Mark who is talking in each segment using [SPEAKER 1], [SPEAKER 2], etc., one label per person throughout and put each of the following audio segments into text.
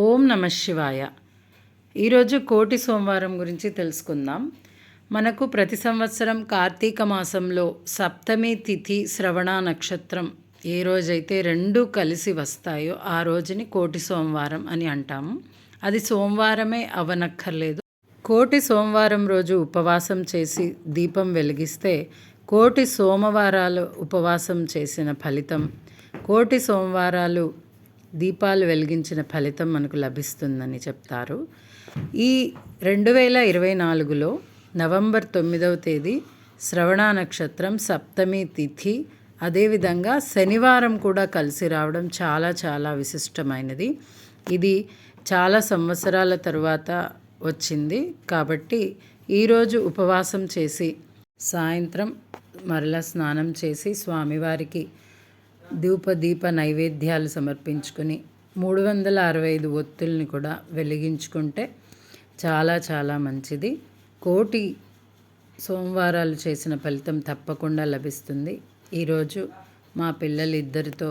[SPEAKER 1] ఓం నమ శివాయ. ఈరోజు కోటి సోమవారం గురించి తెలుసుకుందాం. మనకు ప్రతి సంవత్సరం కార్తీక మాసంలో సప్తమి తిథి శ్రవణ నక్షత్రం ఏ రోజైతే రెండు కలిసి వస్తాయో ఆ రోజుని కోటి సోమవారం అని అంటాము. అది సోమవారమే అవనక్కర్లేదు. కోటి సోమవారం రోజు ఉపవాసం చేసి దీపం వెలిగిస్తే కోటి సోమవారాలు ఉపవాసం చేసిన ఫలితం, కోటి సోమవారాలు దీపాలు వెలిగించిన ఫలితం మనకు లభిస్తుందని చెప్తారు. ఈ 2024లో నవంబర్ 9వ తేదీ శ్రవణ నక్షత్రం సప్తమి తిథి, అదేవిధంగా శనివారం కూడా కలిసి రావడం చాలా చాలా విశిష్టమైనది. ఇది చాలా సంవత్సరాల తరువాత వచ్చింది కాబట్టి ఈరోజు ఉపవాసం చేసి సాయంత్రం మరలా స్నానం చేసి స్వామివారికి దీప నైవేద్యాలు సమర్పించుకొని 365 ఒత్తుల్ని కూడా వెలిగించుకుంటే చాలా చాలా మంచిది. కోటి సోమవారాలు చేసిన ఫలితం తప్పకుండా లభిస్తుంది. ఈరోజు మా పిల్లలిద్దరితో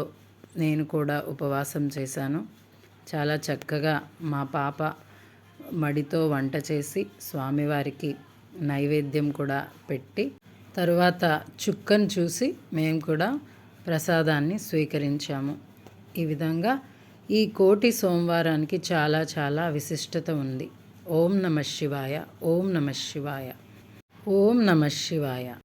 [SPEAKER 1] నేను కూడా ఉపవాసం చేశాను. చాలా చక్కగా మా పాప మడితో వంట చేసి స్వామివారికి నైవేద్యం కూడా పెట్టి తరువాత చుక్కను చూసి మేము కూడా ప్రసాదాన్ని స్వీకరించాము. ఈ విధంగా ఈ కోటి సోమవారానికి చాలా చాలా విశిష్టత ఉంది. ఓం నమ శివాయ. ఓం నమ శివాయ. ఓం నమ శివాయ.